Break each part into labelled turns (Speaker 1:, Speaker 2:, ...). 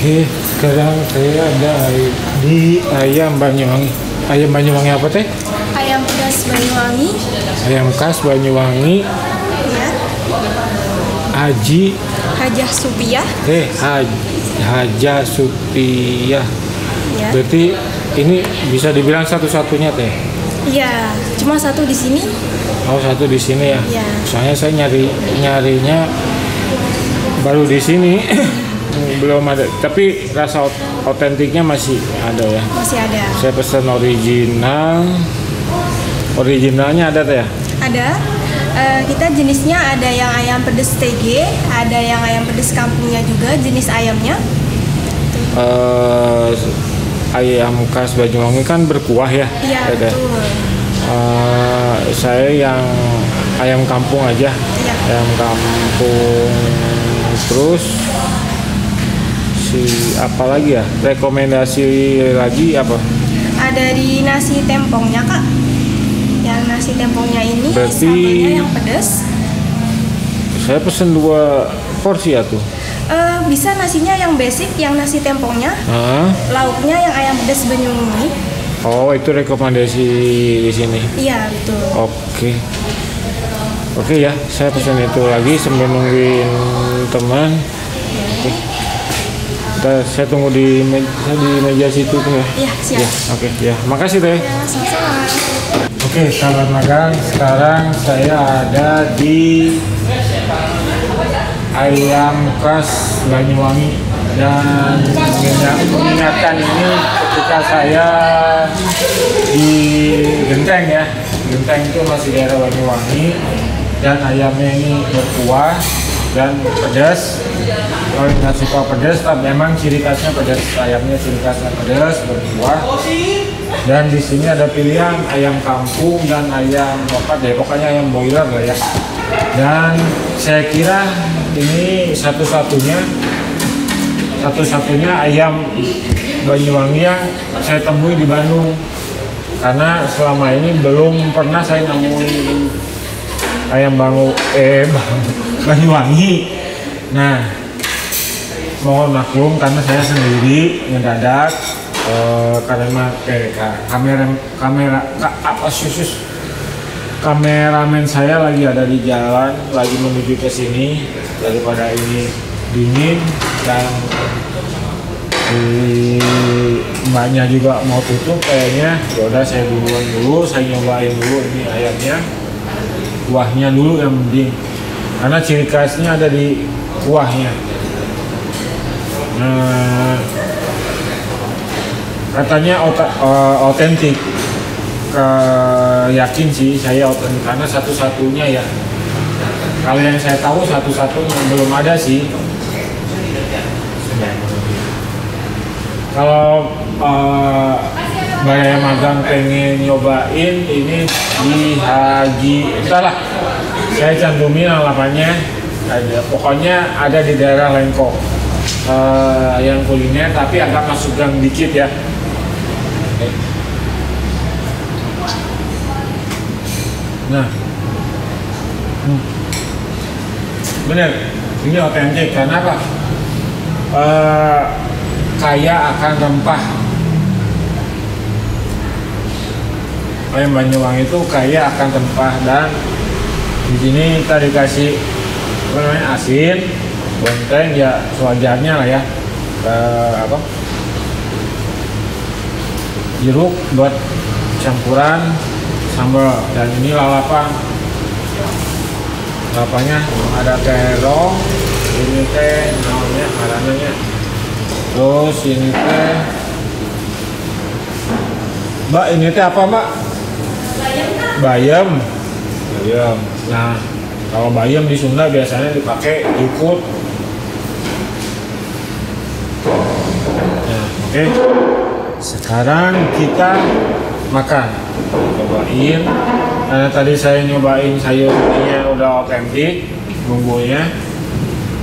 Speaker 1: Oke, sekarang saya ada di ayam Banyuwangi. Ayam Banyuwangi apa teh?
Speaker 2: Ayam pedas Banyuwangi.
Speaker 1: Ayam khas Banyuwangi.
Speaker 2: Ya. Hajah Supiah.
Speaker 1: Hajah Supiah.
Speaker 2: Ya.
Speaker 1: Berarti ini bisa dibilang satu-satunya teh.
Speaker 2: Iya, cuma satu di sini.
Speaker 1: Oh, satu di sini ya.
Speaker 2: Iya.
Speaker 1: Soalnya saya nyarinya baru di sini. Belum ada, tapi rasa otentiknya masih ada ya.
Speaker 2: Masih ada.
Speaker 1: Saya pesan originalnya ada teh ya?
Speaker 2: Ada. Kita jenisnya ada yang ayam pedas TG, ada yang ayam pedas kampungnya juga jenis ayamnya.
Speaker 1: Ayam khas Banyuwangi kan berkuah ya?
Speaker 2: Iya, betul.
Speaker 1: Saya yang ayam kampung aja.
Speaker 2: Iya.
Speaker 1: Ayam kampung. Terus apa lagi ya? Rekomendasi lagi apa?
Speaker 2: Ada di nasi tempongnya, Kak. Yang nasi tempongnya ini
Speaker 1: berarti
Speaker 2: sambelnya yang pedas.
Speaker 1: Saya pesen 2 porsi ya tuh.
Speaker 2: Bisa nasinya yang basic, yang nasi tempongnya. Lauknya yang ayam pedas Banyuwangi.
Speaker 1: Oh, itu rekomendasi di sini.
Speaker 2: Iya, betul.
Speaker 1: Oke ya, saya pesan itu lagi sambil nungguin teman. Oke. Saya tunggu di meja situ tuh ya.
Speaker 2: Iya, siap.
Speaker 1: Ya, oke, ya. Makasih teh.
Speaker 2: Ya, sama-sama.
Speaker 1: Oke, sahabat magang, sekarang saya ada di ayam khas Banyuwangi dan mengingatkan ini ketika saya di Genteng ya. Genteng itu masih daerah Banyuwangi dan ayamnya ini berkuah dan pedas. Kalau nggak suka pedas, tapi memang ciri khasnya pedas. Ayamnya ciri khasnya pedas, berkuah. Dan di sini ada pilihan ayam kampung dan ayam lokat deh, pokoknya ayam boiler lah ya. Dan saya kira ini satu-satunya ayam Banyuwangi yang saya temui di Bandung. Karena selama ini belum pernah saya nemuin ayam Banyuwangi. Nah, mohon maklum karena saya sendiri ngedadak karena kameramen saya lagi ada di jalan, lagi menuju ke sini. Daripada ini dingin dan mbaknya juga mau tutup kayaknya, yaudah saya duluan dulu, saya nyobain dulu ini ayamnya, kuahnya dulu yang penting karena ciri khasnya ada di kuahnya. Katanya otentik, yakin sih saya otentik karena satu-satunya ya. Kalau yang saya tahu satu-satunya, belum ada sih. Kalau Mbak yang magang pengen nyobain ini di entahlah, saya cantumin alamatnya. Pokoknya ada di daerah Lengkong. Yang kuliner tapi agak masuk gang dikit ya. Nah, bener, ini otentik karena apa? Kaya akan rempah. Ayam Banyuwangi itu kaya akan rempah dan di sini kita dikasih asin, bonteng ya sewajarnya lah ya. Jeruk buat campuran sambal dan ini lalapan. Lalapannya ada terong, ini teh namanya marananya. Terus ini teh, Mbak, ini teh apa Mbak? Bayam. Nah, kalau bayam di Sunda biasanya dipakai jukut. Nah, oke. Sekarang kita makan. Cobain. Karena tadi saya nyobain sayurnya udah otentik, bumbunya.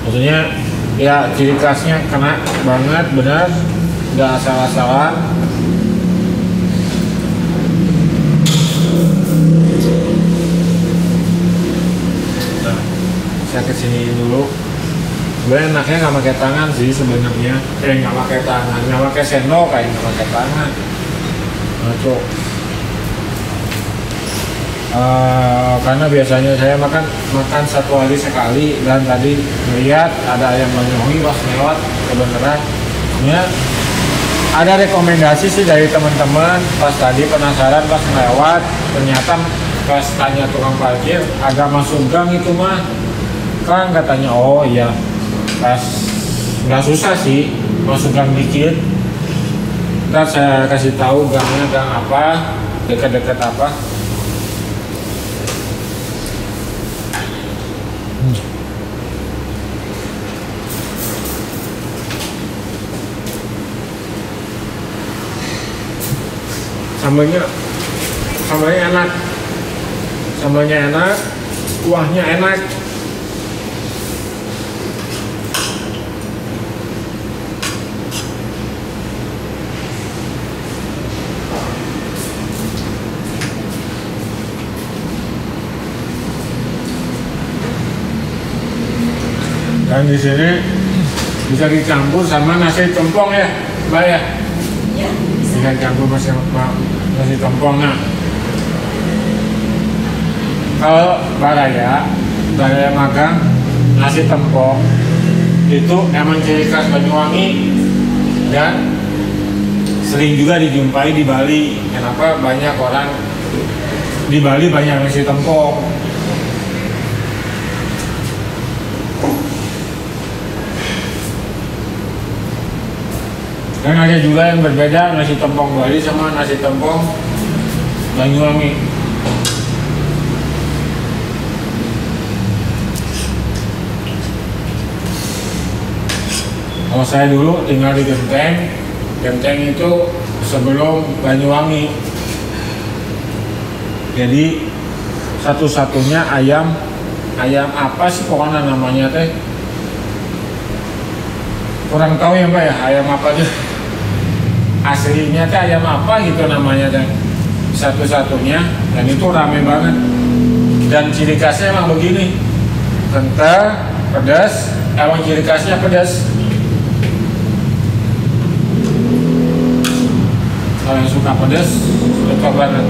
Speaker 1: Maksudnya ya ciri khasnya kena banget, benar, nggak asal-asalan. Nah, saya kesini dulu. gue enaknya nggak pakai tangan sih sebenarnya, nggak pakai tangan, nggak pakai sendok, kayak nggak pakai tangan. Ngaco. Karena biasanya saya makan satu hari sekali, dan tadi melihat ada ayam Banyuwangi pas lewat, kebenaran ya ada rekomendasi sih dari teman-teman. Pas tadi penasaran pas lewat, ternyata pas tanya tukang parkir agak masuk gang itu mah kan, katanya oh iya pas nggak susah sih, masuk gang dikit. Ntar saya kasih tahu gangnya gang apa, dekat-dekat apa. Sambalnya enak, sambalnya enak, kuahnya enak. Dan di sini bisa dicampur sama nasi tumpeng ya, Mbak ya?
Speaker 2: Ya,
Speaker 1: Bisa dicampur nasi tumpeng. Nah, kalau Baraya magang nasi tumpeng itu emang ciri khas Banyuwangi dan sering juga dijumpai di Bali. Kenapa banyak orang di Bali banyak nasi tumpeng? Dan ada juga yang berbeda nasi tumpeng Bali sama nasi tumpeng Banyuwangi. Kalau saya dulu tinggal di Genteng, Genteng itu sebelum Banyuwangi. Jadi satu-satunya ayam apa sih pokoknya namanya teh? Kurang tahu ya Mbak ya, ayam apa aja. Aslinya teh ayam apa gitu namanya teh, satu-satunya, dan itu rame banget. Dan ciri khasnya emang begini, kental, pedas, emang ciri khasnya pedas. Kalau yang suka pedas, suka banget.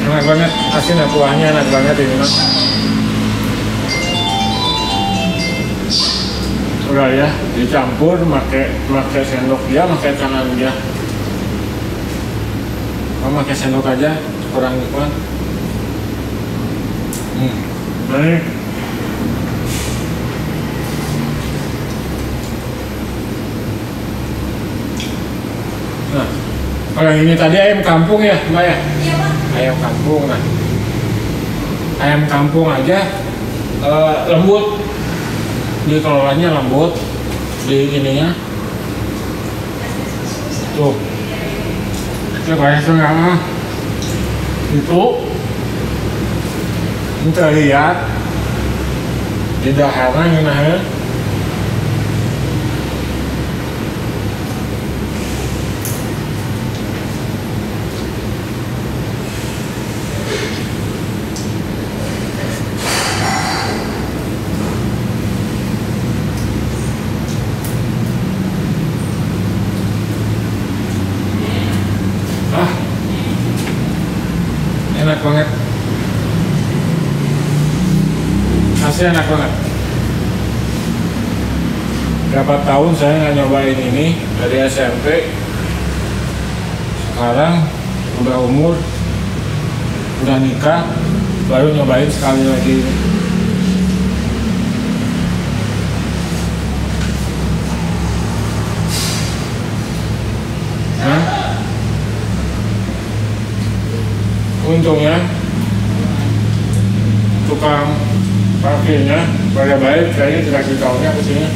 Speaker 1: Enak banget, asin dan kuahnya enak banget ini mas. Udah ya, dicampur, pakai sendok dia, pakai tangan dia. Pakai sendok aja, kurang kuat. Baik. Nah, kalau ini tadi ayam kampung ya, Mbak ya?
Speaker 2: Iya Pak.
Speaker 1: Ayam kampung, nah ayam kampung aja lembut, dikelolanya lembut, di ininya tuh kayak setengah itu terlihat di daharan ini. Enak banget, asli enak banget. Berapa tahun saya nggak nyobain ini, dari SMP. Sekarang udah umur, udah nikah, baru nyobain sekali lagi. Untungnya tukang parkir akhirnya pada baik kayaknya dikasih tahunya ke sini.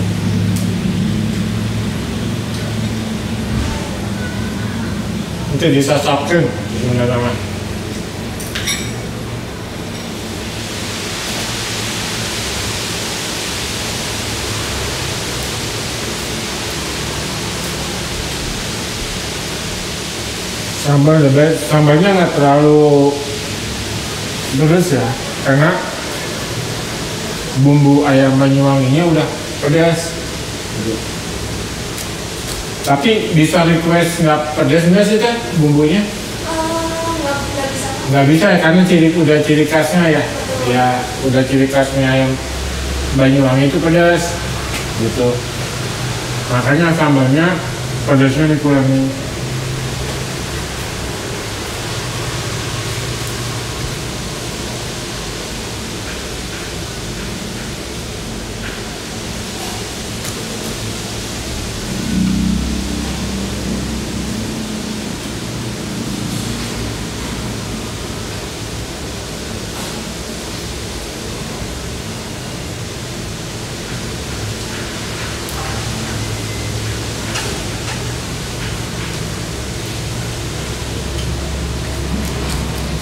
Speaker 1: Nanti disasapkan teman-teman. Sambalnya nggak terlalu pedas ya, karena bumbu ayam Banyuwanginya udah pedas. Tapi bisa request nggak pedas nggak sih Teh bumbunya? Nggak bisa ya, karena udah ciri khasnya ya. Ya udah ciri khasnya ayam Banyuwangi itu pedas gitu. Makanya sambalnya pedasnya dikurangin.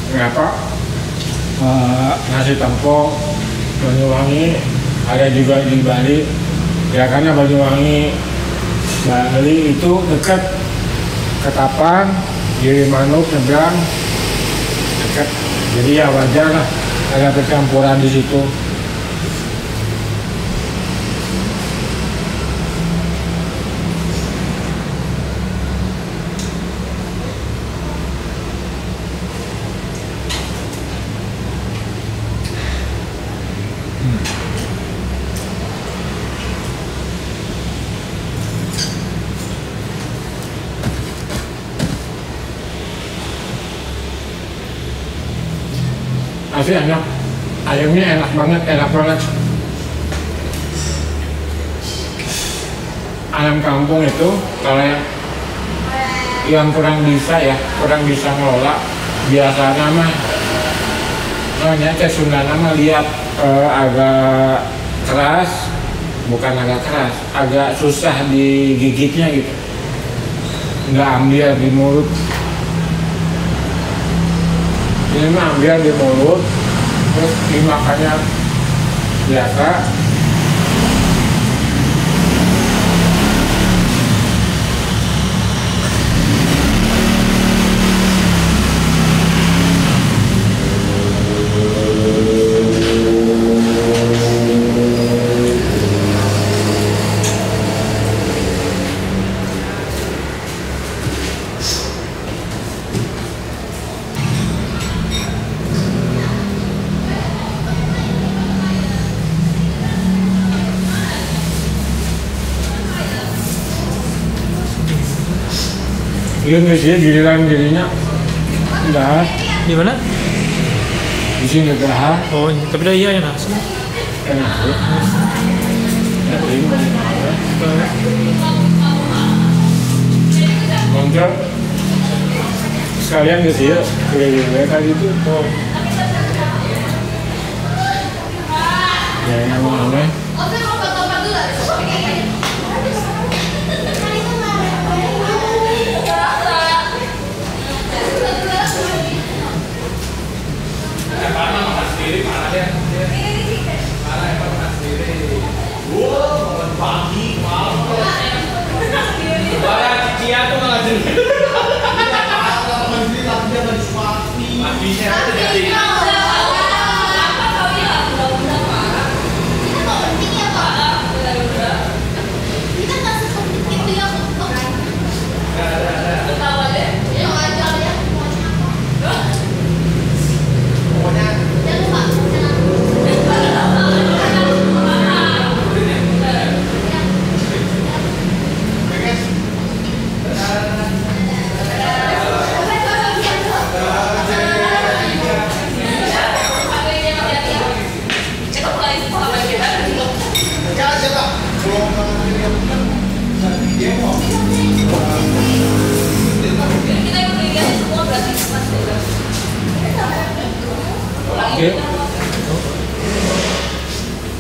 Speaker 1: Kenapa? Nasi tempong Banyuwangi ada juga di Bali ya, karena Banyuwangi Bali itu dekat Ketapang, Gilimanuk, Nyebrang dekat, jadi ya wajar lah ada percampuran di situ. Asli enak, ayamnya enak banget. Ayam kampung itu kalau yang kurang bisa ngelola, biasanya mah Sunda nama lihat agak keras, bukan agak keras, agak susah digigitnya gitu, nggak ambil di mulut. Ini mah ambil di mulut, terus dimakannya biasa. Iya nggak sih, giliran jadinya enggak.
Speaker 3: Di mana?
Speaker 1: Di sini enggak.
Speaker 3: Oh, tapi dah iya ya nasi.
Speaker 1: Enak tuh. Mantap. Sekalian nggak sih ya, kira-kira tadi itu. Oh. Ya yang mana?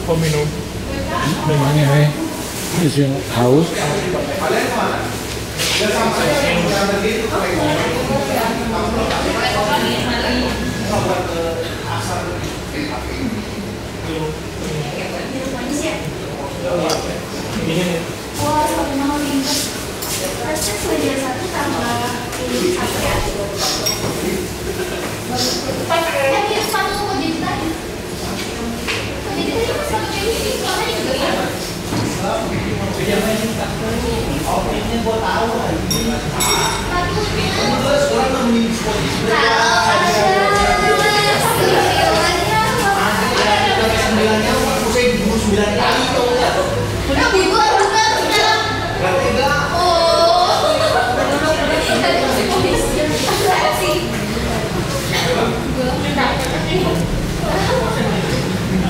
Speaker 1: Kok minum? Minumnya isi haus.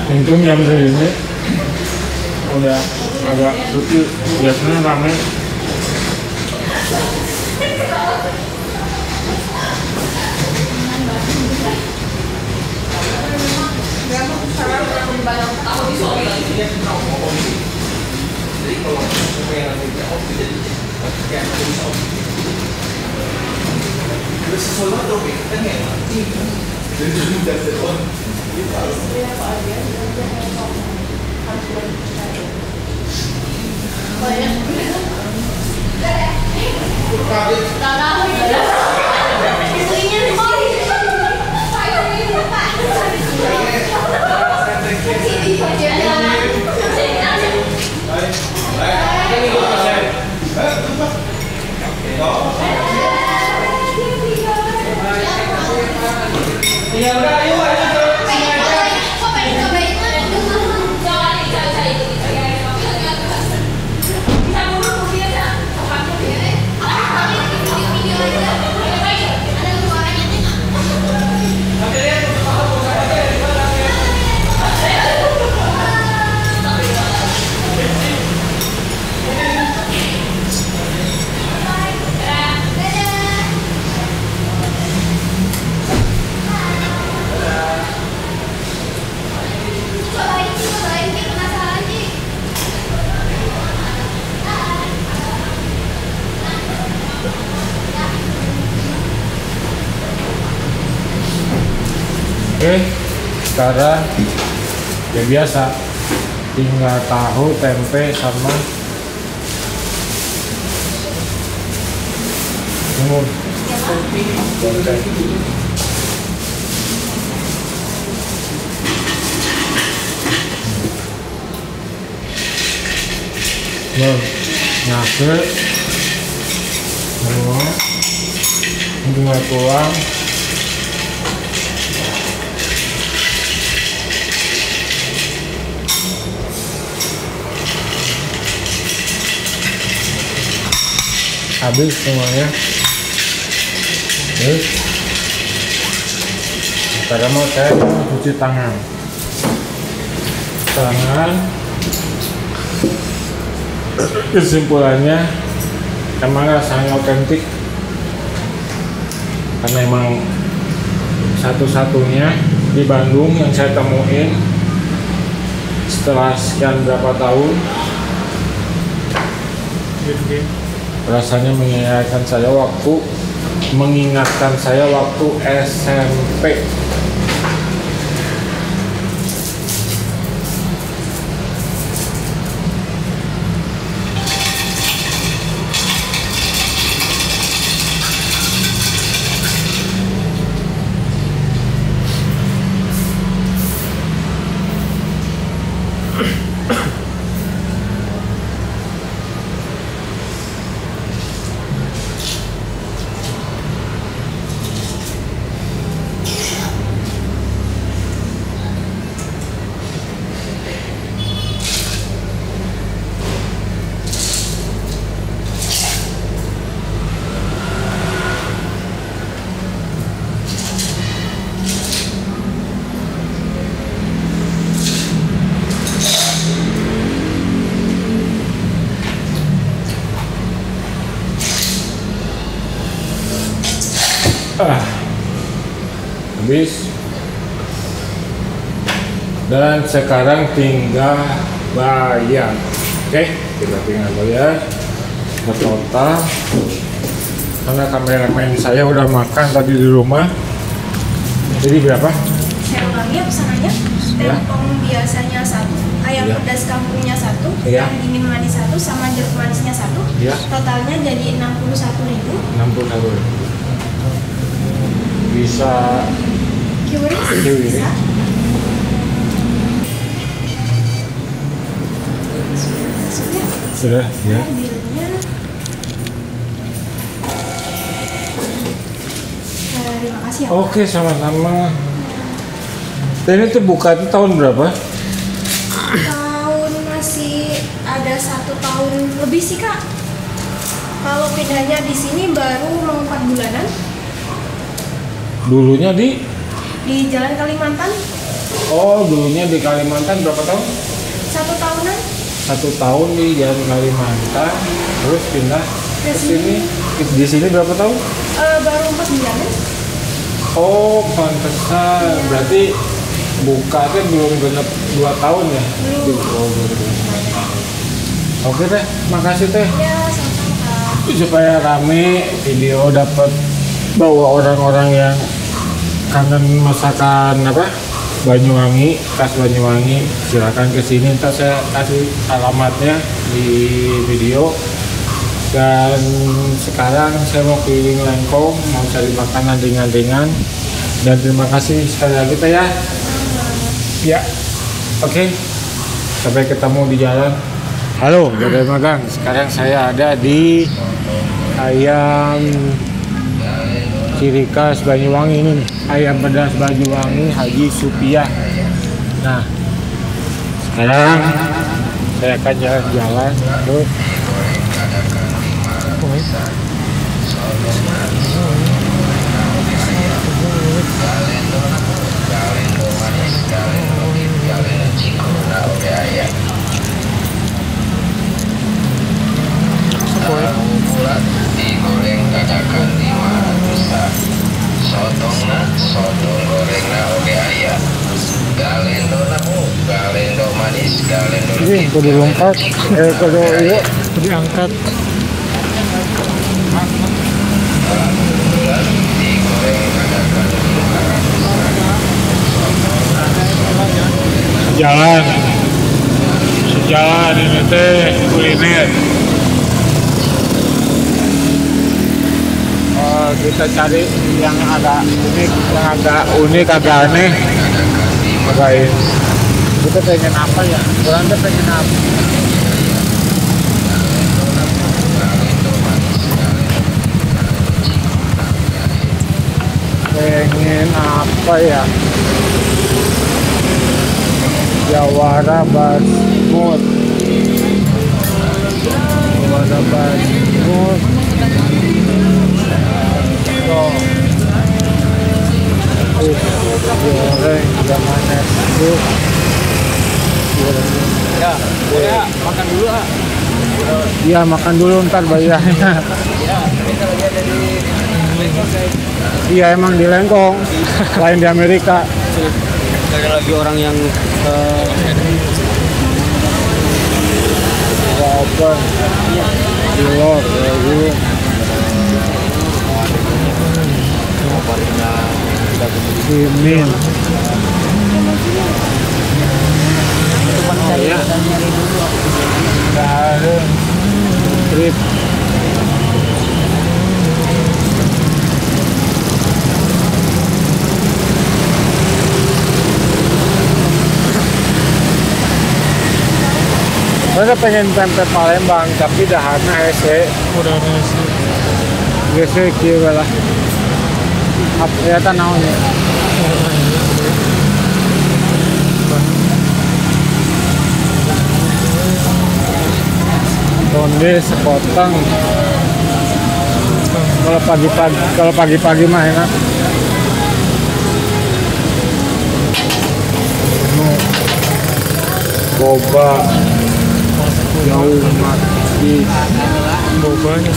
Speaker 1: Untung jam segini udah agak sepi, biasanya ramai. Oke, sekarang ya biasa tinggal tahu, tempe sama timun. Nasi, bunga tulang, habis semuanya. Terus sekarang mau saya cuci tangan. Kesimpulannya emang rasanya otentik karena emang satu-satunya di Bandung yang saya temuin setelah sekian berapa tahun. Rasanya mengingatkan saya waktu SMP. Habis Dan sekarang tinggal bayar. Oke, kita tinggal bayar total. Karena kameramen saya udah makan tadi di rumah. Jadi berapa?
Speaker 2: Saya ulangi ya pesanannya.
Speaker 1: Ya.
Speaker 2: Tempong biasanya 1, ayam
Speaker 1: Ya.
Speaker 2: pedas kampungnya 1,
Speaker 1: Ya.
Speaker 2: yang dingin manis 1, sama jeruk manisnya 1.
Speaker 1: Ya.
Speaker 2: Totalnya jadi 61.000.
Speaker 1: 61. Bisa
Speaker 2: Kiwis
Speaker 1: Kiwis.
Speaker 2: bisa.
Speaker 1: sudah ya.
Speaker 2: Bilnya. Terima kasih ya.
Speaker 1: Oke, sama-sama. Dan itu buka itu tahun berapa?
Speaker 2: Tahun masih ada 1 tahun lebih sih kak. Kalau pindahnya di sini baru mau 4 bulanan
Speaker 1: Dulunya di
Speaker 2: Jalan Kalimantan.
Speaker 1: Oh, dulunya di Kalimantan berapa tahun?
Speaker 2: 1 tahunan
Speaker 1: 1 tahun di Jalan Kalimantan, terus pindah ke sini. Di sini berapa tahun?
Speaker 2: baru 4 bulanan.
Speaker 1: Oh, pantesan. Berarti bukanya belum genap 2 tahun ya?
Speaker 2: Belum.
Speaker 1: Oh, belum. Oke teh, makasih teh.
Speaker 2: Ya sama-sama kak.
Speaker 1: Supaya rame video dapat bawa orang-orang yang kangen masakan apa Banyuwangi, khas Banyuwangi, silakan ke sini. Ntar saya kasih alamatnya di video. Dan sekarang saya mau keliling Lengkong, mau cari makanan ringan-ringan. Dan terima kasih sekali lagi teh ya. Ya, oke. Sampai ketemu di jalan. Halo, Gadai Magang. Sekarang saya ada di ayam ciri khas Banyuwangi ini nih. Ayam pedas Banyuwangi Haji Supiah. Nah, sekarang saya akan jalan-jalan terus.
Speaker 3: Digoreng dadakan 500an. Sotong gorengna oge aya. Galendo manis, galendo
Speaker 1: Ini kudu lompat, kudu iya, kudu diangkat.
Speaker 3: digoreng dadakan
Speaker 1: Jalan, sejalan ini teh kuliner. Kita cari yang agak unik, agak aneh. Cobain. Kita pengen apa ya? Kurang tuh pengen apa? Pengen apa ya? Jawara Basmut. Jawara Basmut. Goreng zaman SD.
Speaker 3: Ya, makan dulu ah.
Speaker 1: Iya, makan dulu ntar bayarnya. Iya, emang di Lengkong, lain di Amerika.
Speaker 3: Ada lagi orang yang
Speaker 1: Open, cilok, gitu. Simin. Ya. Ada trip. Saya pengen tempe Palembang, tapi dahana hese. Udah hese. Hese kieu lah. Apa ya naonnya? Ronde sepotong. Kalau pagi-pagi mah enak. Boba jauh mati bobanya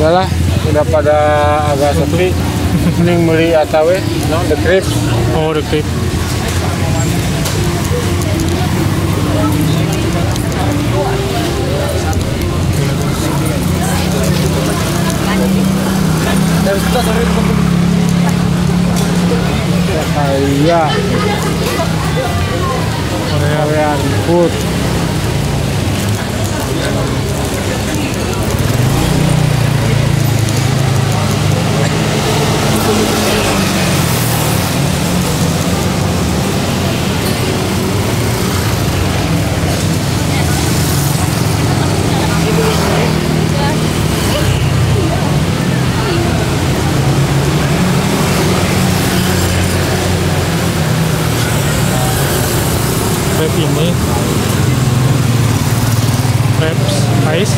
Speaker 1: Udahlah, udah pada agak sepi. Mending beli ATW, no, The Crib.
Speaker 4: Oh, The Crib.
Speaker 1: Iya. Korean food.
Speaker 4: Crab ini crabs ice.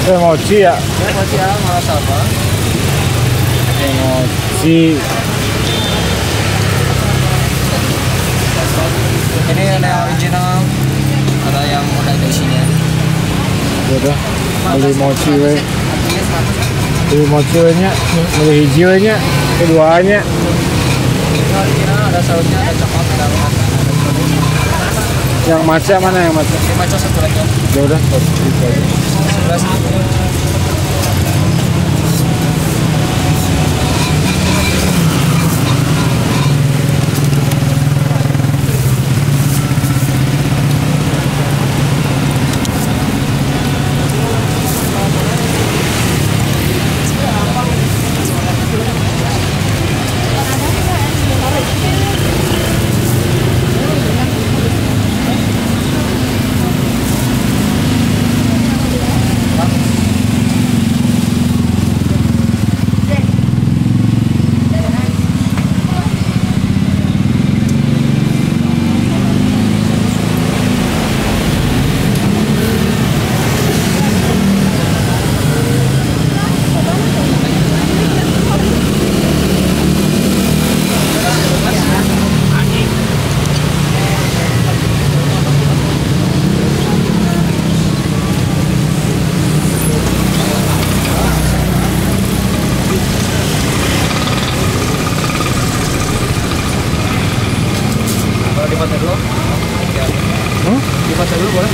Speaker 1: Mochi ya? Mochi.
Speaker 3: Ini ada original, ada yang udah ada isinya.
Speaker 1: Udah, beli mochi we. Beli mochi we nya, beli hiji we nya, keduanya.
Speaker 3: Ini original, ada sausnya, ada coklat, ada apa?
Speaker 1: Yang matcha mana yang matcha?
Speaker 3: Ini macam satu lagi.
Speaker 1: Ya udah, itu aja.
Speaker 3: 11.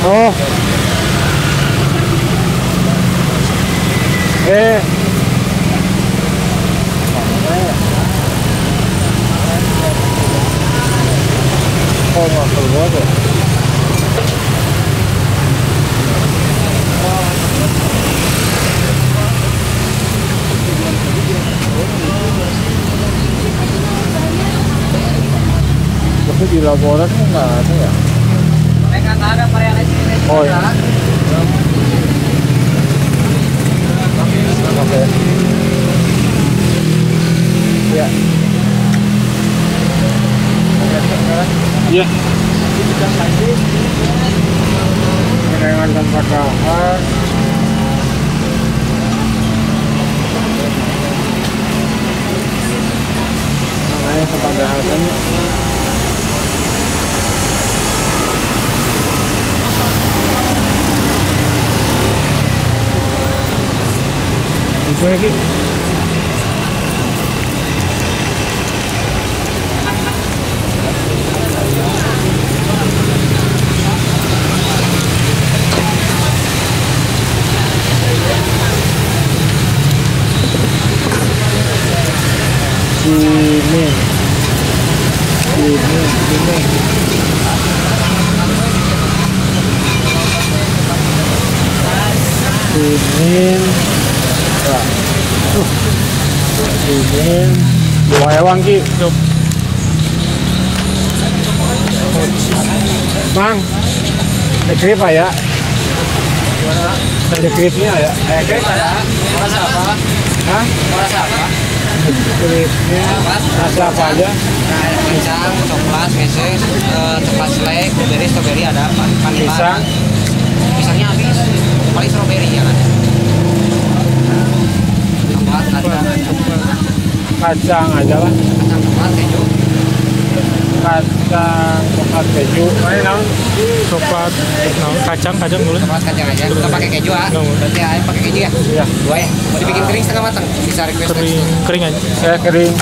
Speaker 1: Oh. Oh, nggak keluar ya. Tapi di laborat nggak ada ya. Oh ya. Oke. Ya. Iya. Gorengan tanpa kahar. Namanya kepadatan. Itu lagi. Ini lumayan ki. Bang, dekrip ya? Dekripnya ya?
Speaker 3: Dekrip ada. Rasa apa?
Speaker 1: Hah?
Speaker 3: Rasa apa?
Speaker 1: Dekripnya rasa apa aja?
Speaker 3: Pisang, coklat, meses, coklat selek, blueberry, strawberry ada.
Speaker 1: Pisang?
Speaker 3: Pisangnya habis. Paling strawberry ya kan? Coklat ada.
Speaker 1: kacang aja lah.
Speaker 3: Kacang coklat keju.
Speaker 1: Kacang coklat keju. Mana naon?
Speaker 4: Coklat, kacang dulu.
Speaker 3: Coklat kacang aja. Nggak pakai keju ah. Berarti ayam pakai keju ya?
Speaker 1: Iya.
Speaker 3: Dua ya. Mau dibikin kering setengah matang. Bisa request
Speaker 4: Kering,
Speaker 3: tekstur.
Speaker 4: kering aja.
Speaker 1: Saya kering.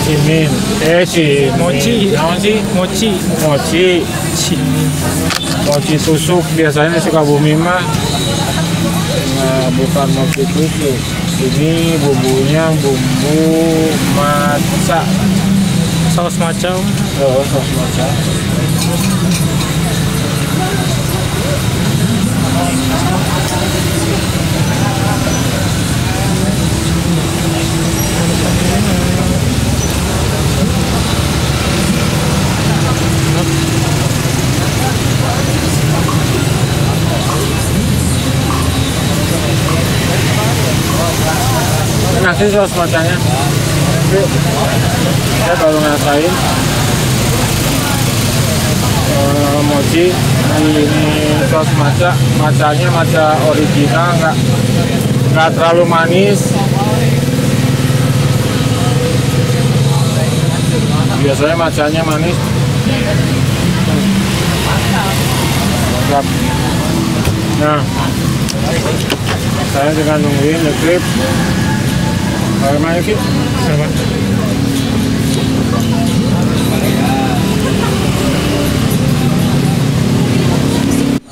Speaker 1: Cimin.
Speaker 4: Mochi.
Speaker 1: Naon sih?
Speaker 4: Mochi.
Speaker 1: Mochi. Mochi tusuk biasanya di Sukabumi mah. Nah, bukan mochi tusuk. Ini bumbunya bumbu maca.
Speaker 4: Saus macam.
Speaker 1: Oh, saus maca. Enak sih saus macanya. Saya baru ngerasain mochi. Ini saus maca, macanya maca original, nggak terlalu manis. Biasanya macanya manis. Mantap. Nah, saya dengan nungguin ngegrip. Bagaimana sih?
Speaker 4: Sama.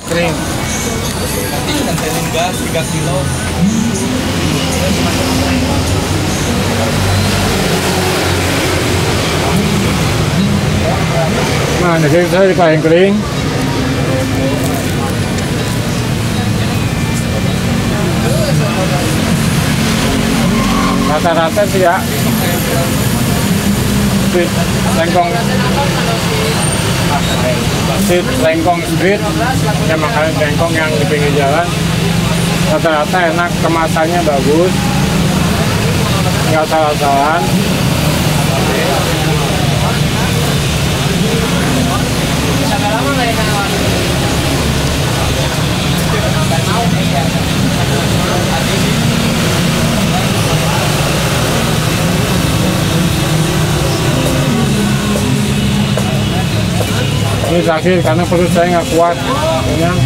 Speaker 1: Kering.
Speaker 3: Kantenin gas 3 kilo.
Speaker 1: Nah, jadi saya dipakai kering. Rata-rata sih ya. Street lengkong. Street lengkong street. Ya makanan lengkong yang di pinggir jalan. Rata-rata enak, kemasannya bagus. Nggak salah-salahan. Ini terakhir karena perut saya nggak kuat. Kenyang.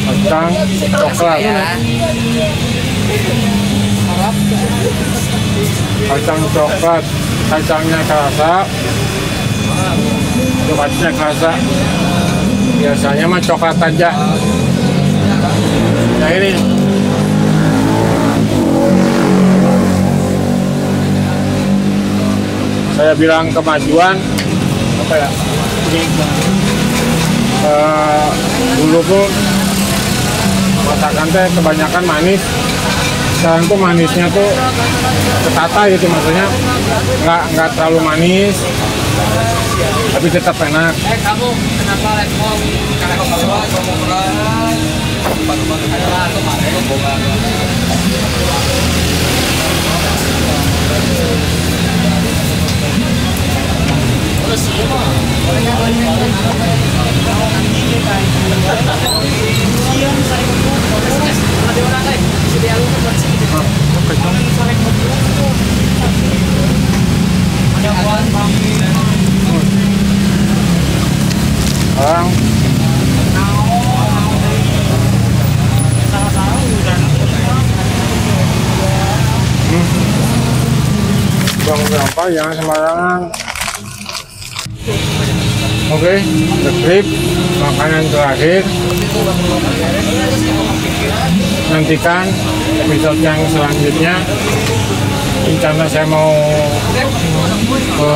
Speaker 1: Kacang coklat. Kacang coklat, kacangnya kerasa, coklatnya kerasa. Biasanya mah coklat aja. Nah ini saya bilang kemajuan apa ya? Ini dulu tuh masakan teh kebanyakan manis. Sekarang tuh manisnya tuh ketata gitu, maksudnya nggak terlalu manis, tapi tetap enak.
Speaker 3: Kamu kenapa lekong? Karena kamu berat. Bantu-bantu saya atau mana boga. Terus semua.
Speaker 1: Orang buang sampah jangan sembarangan. Oke, ngegrip makanan terakhir. Nantikan episode yang selanjutnya. Rencana saya mau ke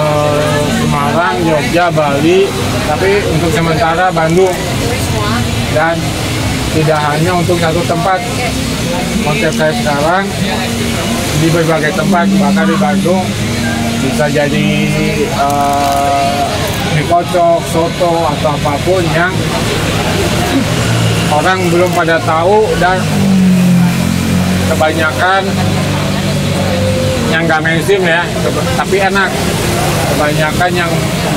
Speaker 1: Semarang, Jogja, Bali, tapi untuk sementara Bandung. Dan tidak hanya untuk satu tempat. Konsep saya sekarang di berbagai tempat, bahkan di Bandung bisa jadi mie kocok, soto, atau apapun yang orang belum pada tahu dan kebanyakan yang nggak mainstream ya, tapi enak. Kebanyakan yang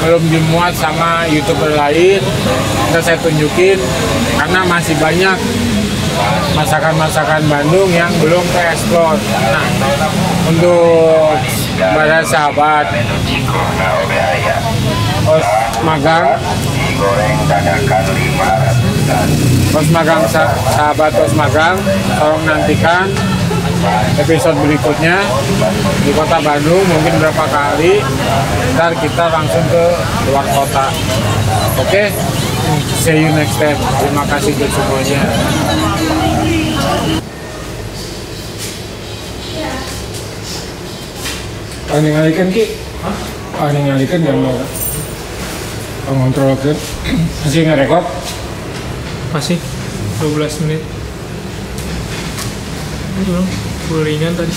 Speaker 1: belum dimuat sama YouTuber lain, kita saya tunjukin karena masih banyak masakan-masakan Bandung yang belum ke-explore. Nah, untuk para sahabat pos magang, sahabat pos magang, tolong nantikan episode berikutnya di kota Bandung, mungkin berapa kali, ntar kita langsung ke luar kota. Oke, see you next time. Terima kasih buat semuanya. Ningalikan ki, ningalikan gambar pengontrol kan masih ngerekod,
Speaker 4: Masih 12 menit. Ini belum, ringan tadi.